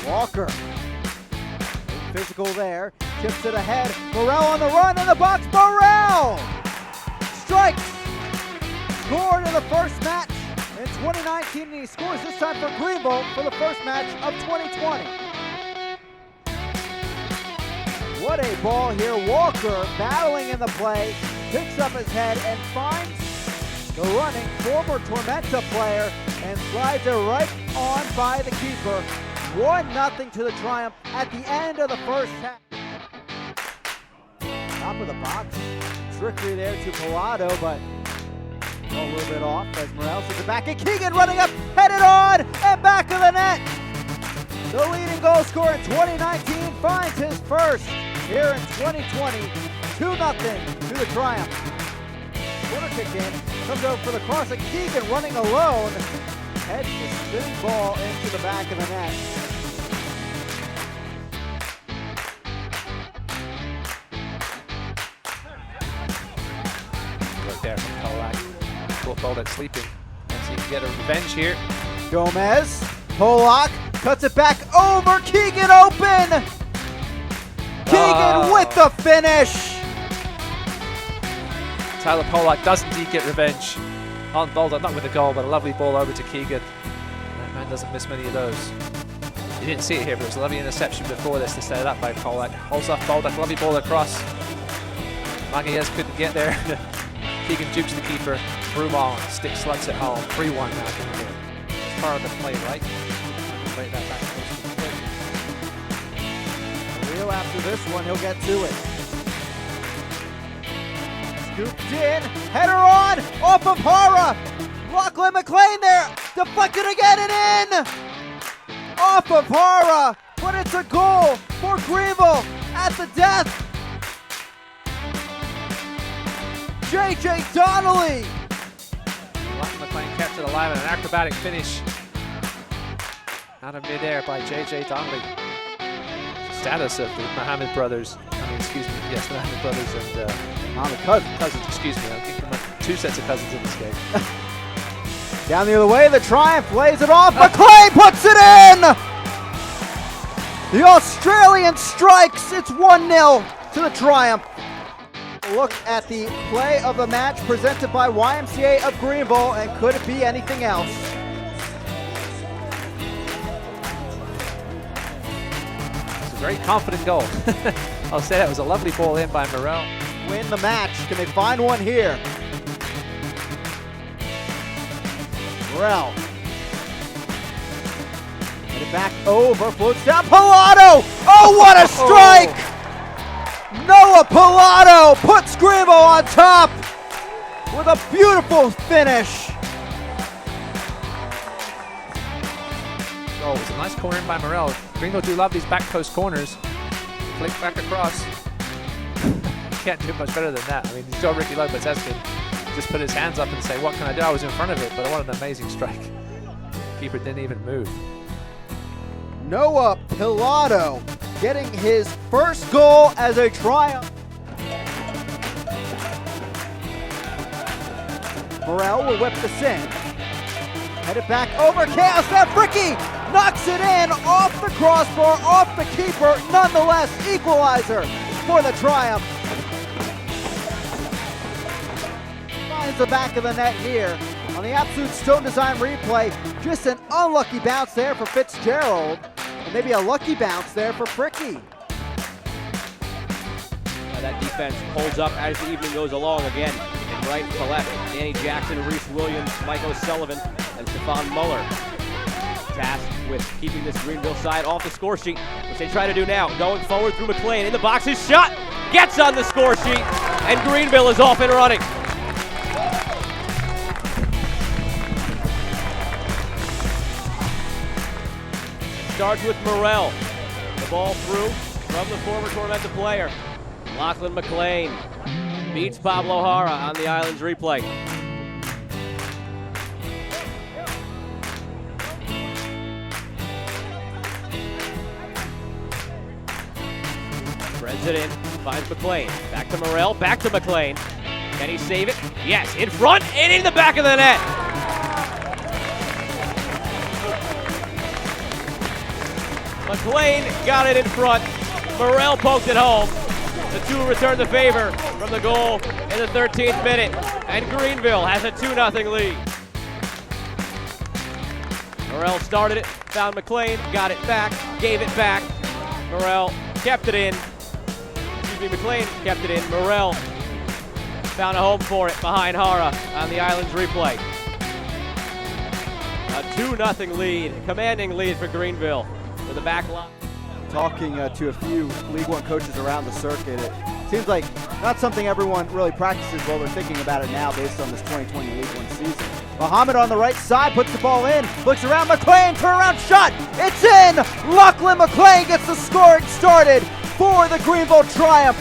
Walker. Physical there. Chips it ahead. Morrell on the run in the box. Morrell! Strikes! Scored in the first match in 2019, and he scores this time for Greenville for the first match of 2020. What a ball here. Walker battling in the play, picks up his head and finds the running former Tormenta player and slides it right on by the keeper. 1-0 to the Triumph at the end of the first half. Top of the box. Trickery there to Pilato, but a little bit off as Morrell sends it back, and Keegan running up, headed on, and back of the net. The leading goal scorer in 2019 finds his first here in 2020. 2-0 to the Triumph. Corner kick in, comes over for the cross, and Keegan running alone heads the spinning ball into the back of the net. Right there from Polak. Football that's sleeping. Let's see if he can get a revenge here. Gomez, Polak cuts it back over, Keegan open! Keegan with the finish! Tyler Polak does indeed get revenge on Baldock, not with a goal, but a lovely ball over to Keegan. That man doesn't miss many of those. You didn't see it here, but it was a lovely interception before this to set it up by Polak. Holds off Baldock, lovely ball across. Magalhaes couldn't get there. Keegan jukes the keeper. Brumall slugs it home. 3-1 now. It's part of the play, right? Play that back close to the play. Rio after this one, he'll get to it. Scooped in, header on, off of Hara. Lachlan McLean there, deflected again and in. Off of Hara, but it's a goal for Greenville at the death. J.J. Donnelly. Lachlan McLean kept it alive in an acrobatic finish. Out of midair by J.J. Donnelly. Status of the Mohammed brothers. Yes, the Mohammed brothers and Mohammed cousins, excuse me. I think there are two sets of cousins in this game. Down the other way, the Triumph lays it off. McLean puts it in! The Australian strikes. It's 1-0 to the Triumph. Look at the play of the match presented by YMCA of Greenville, and could it be anything else? It's a very confident goal. I'll say that was a lovely ball in by Morrell. Win the match. Can they find one here? Morrell. Headed back over, floats down. Pilato! Oh, what a strike! Noah Pilato puts Greenville on top with a beautiful finish. Oh, it was a nice corner in by Morrell. Greenville do love these back post corners. Flick back across. Can't do much better than that. I mean, you saw Ricky Lopez can just put his hands up and say, what can I do? I was in front of it, but what an amazing strike. Keeper didn't even move. Noah Pilato getting his first goal as a Triumph. Morrell will whip this in. Headed back over, chaos there, Fricky knocks it in off the crossbar, off the keeper, nonetheless equalizer for the Triumph. Finds the back of the net here on the absolute stone design replay. Just an unlucky bounce there for Fitzgerald. And maybe a lucky bounce there for Fricky. That defense holds up as the evening goes along again. And right to left, Danny Jackson, Reese Williams, Mike O'Sullivan, and Stefan Muller. Tasked with keeping this Greenville side off the score sheet, which they try to do now. Going forward through McLean in the box, his shot gets on the score sheet, and Greenville is off and running. Starts with Morrell. The ball through from the former Tormenta player. Lachlan McLean beats Pablo Hara on the Islands replay. Spreads it in, finds McLean. Back to Morrell, back to McLean. Can he save it? Yes, in front and in the back of the net. McLean got it in front. Morrell poked it home. The two return the favor from the goal in the 13th minute. And Greenville has a 2-0 lead. Morrell started it, found McLean, got it back, gave it back. Morrell kept it in. McLean kept it in. Morrell found a home for it behind Hara on the Islands replay. A 2-0 lead, commanding lead for Greenville with the back line. Talking to a few League One coaches around the circuit, it seems like not something everyone really practices while they're thinking about it now based on this 2020 League One season. Muhammad on the right side puts the ball in, looks around, McLean, turnaround shot, it's in! Lachlan McLean gets the scoring started for the Greenville Triumph.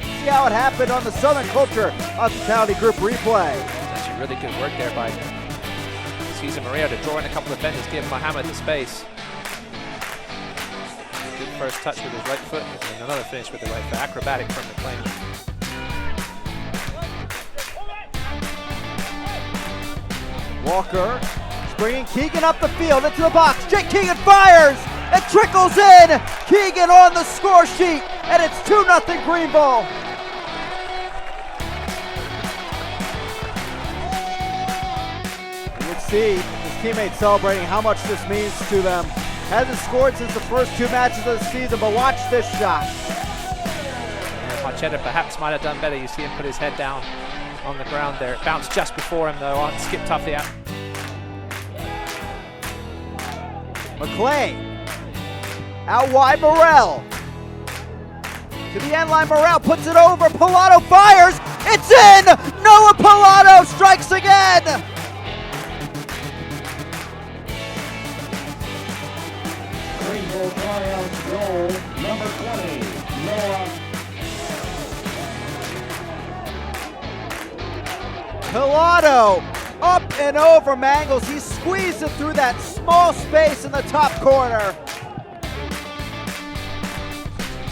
See how it happened on the Southern Culture Hospitality Group replay. It's actually really good work there by Cesar Maria to draw in a couple of defenders, give Muhammad the space. Good first touch with his right foot, and another finish with the right foot. Acrobatic from McLean. Walker bringing Keegan up the field into the box. Jake Keegan fires! It trickles in! Keegan on the score sheet, and it's 2-0 Greenville. You can see his teammates celebrating how much this means to them. Hasn't scored since the first 2 matches of the season, but watch this shot. Marchetta perhaps might have done better. You see him put his head down on the ground there. It bounced just before him though, skipped off the out. McLean. Out wide, Morrell. To the end line, Morrell puts it over. Pilato fires. It's in! Noah Pilato strikes again! Greenville Triumph goal number 20, Noah. Pilato up and over Mangles. He squeezed it through that small space in the top corner.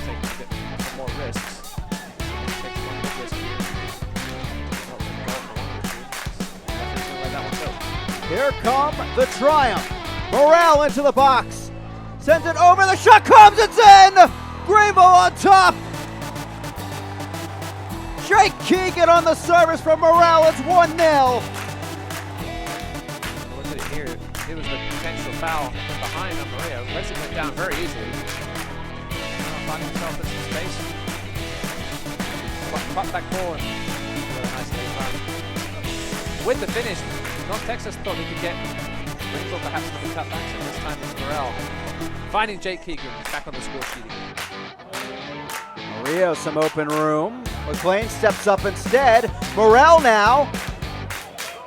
Take a bit more risks. Takes one big risk here. Here come the Triumph. Morrell into the box. Sends it over, the shot comes, it's in! Greenville on top! Jake Keegan on the service from Morrell, it's 1-0. Look at it here. It was the potential foul from behind on Maria. Wesley went down very easily. Finding himself in some space. Pop back forward. Really nice little run. With the finish, North Texas thought he could get Greenville perhaps with a cut back, so this time it's Morrell. Finding Jake Keegan back on the score sheet again. Maria, some open room. McLean steps up instead. Morrell now.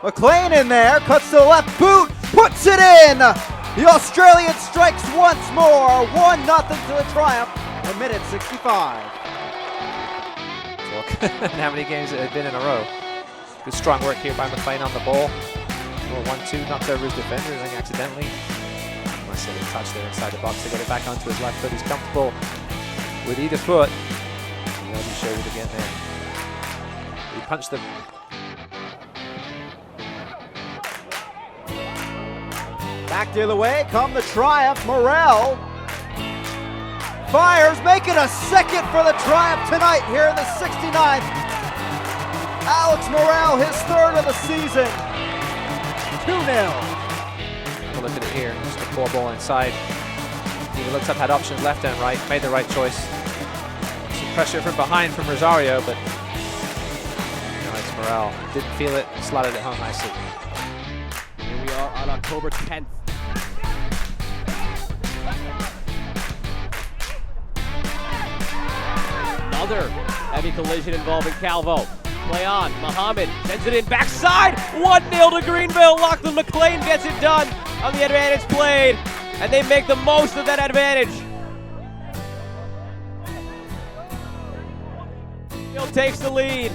McLean in there, cuts to the left boot, puts it in! The Australian strikes once more, 1-0 to the Triumph in minute 65. Look how many games it had been in a row. Good strong work here by McLean on the ball. 1-2, knocked over his defender, I think accidentally. Nice little touch there inside the box to get it back onto his left foot. He's comfortable with either foot. He already showed it again there. He punched the... Back the other way, come the Triumph. Morrell fires, making a second for the Triumph tonight here in the 69th. Alex Morrell, his third of the season. 2-0. Look at it here, just a poor ball inside. He looked up, had options left and right, made the right choice. Some pressure from behind from Rosario, but it's Morrell. Didn't feel it, slotted it home nicely. Here we are on October 10th. Another heavy collision involving Calvo. Play on, Muhammad sends it in backside, 1-0 to Greenville. Lachlan McLean gets it done on the advantage played, and they make the most of that advantage. Greenville takes the lead.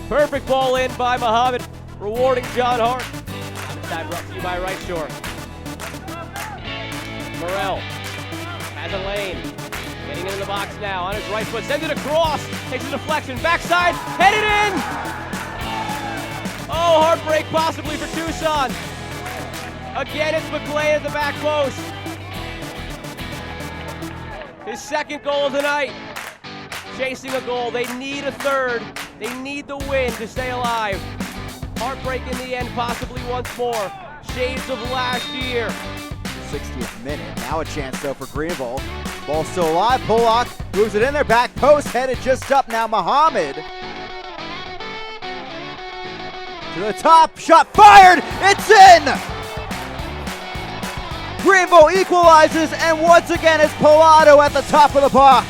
Perfect ball in by Muhammad, rewarding John Hart. This time brought to you by Right Shore. Morrell has a lane. Getting into the box now on his right foot, sends it across, takes a deflection, backside, headed in! Oh, heartbreak possibly for Tucson. Again, it's McLean at the back post. His second goal of the night. Chasing a goal. They need a third. They need the win to stay alive. Heartbreak in the end, possibly once more. Shades of last year. 60th minute. Now a chance though for Greenville. Ball still alive. Pollock moves it in there. Back post. Headed just up now. Muhammad. To the top. Shot fired. It's in. Greenville equalizes, and once again it's Pilato at the top of the box.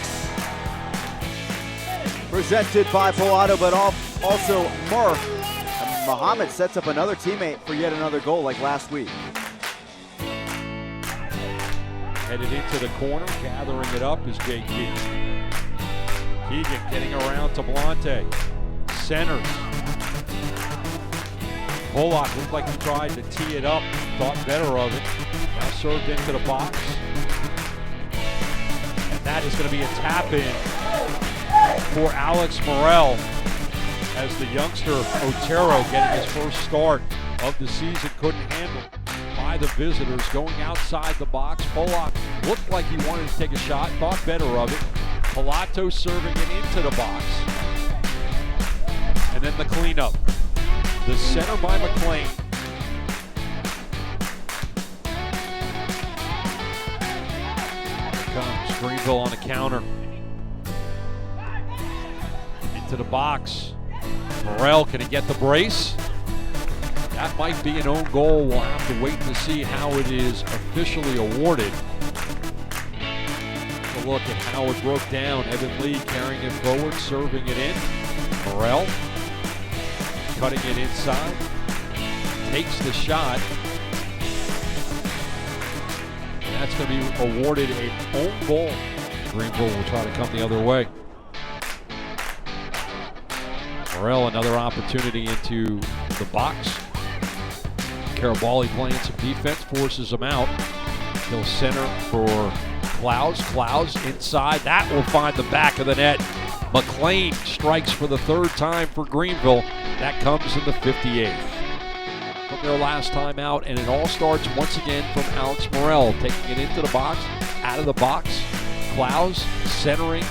Presented by Pilato, but also Murph. And Muhammad sets up another teammate for yet another goal like last week. Headed into the corner, gathering it up is JT. Keegan getting around to Blante. Centers. Pollock looked like he tried to tee it up, thought better of it. Now served into the box. And that is going to be a tap-in for Alex Morel as the youngster Otero, getting his first start of the season, couldn't handle by the visitors. Going outside the box, Pollock looked like he wanted to take a shot, thought better of it. Pilato serving it into the box. And then the cleanup. The center by McLean. Here comes Greenville on the counter. Into the box. Morel, can he get the brace? That might be an own goal. We'll have to wait to see how it is officially awarded. Take a look at how it broke down. Evan Lee carrying it forward, serving it in. Morel cutting it inside. Takes the shot. And that's going to be awarded an own goal. Greenville will try to come the other way. Morel, another opportunity into the box. Carabali playing some defense, forces him out. He'll center for Clouds. Clouds inside. That will find the back of the net. McLean strikes for the third time for Greenville. That comes in the 58th. From their last time out, and it all starts once again from Alex Morel, taking it into the box, out of the box. Clouds centering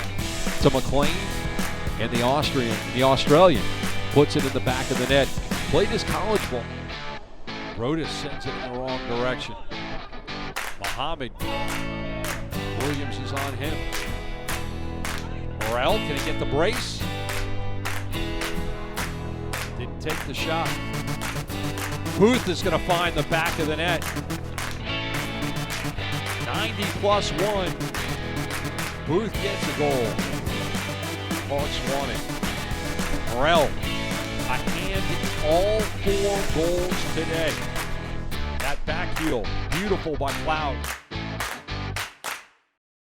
to McLean, and the Australian puts it in the back of the net. Played his college ball. Rodas sends it in the wrong direction. Muhammad. Williams is on him. Morel, can he get the brace? Didn't take the shot. Booth is going to find the back of the net. 90+1. Booth gets a goal. Hawks won it. Morel, a hand in all 4 goals today. That back heel, beautiful by Clouds.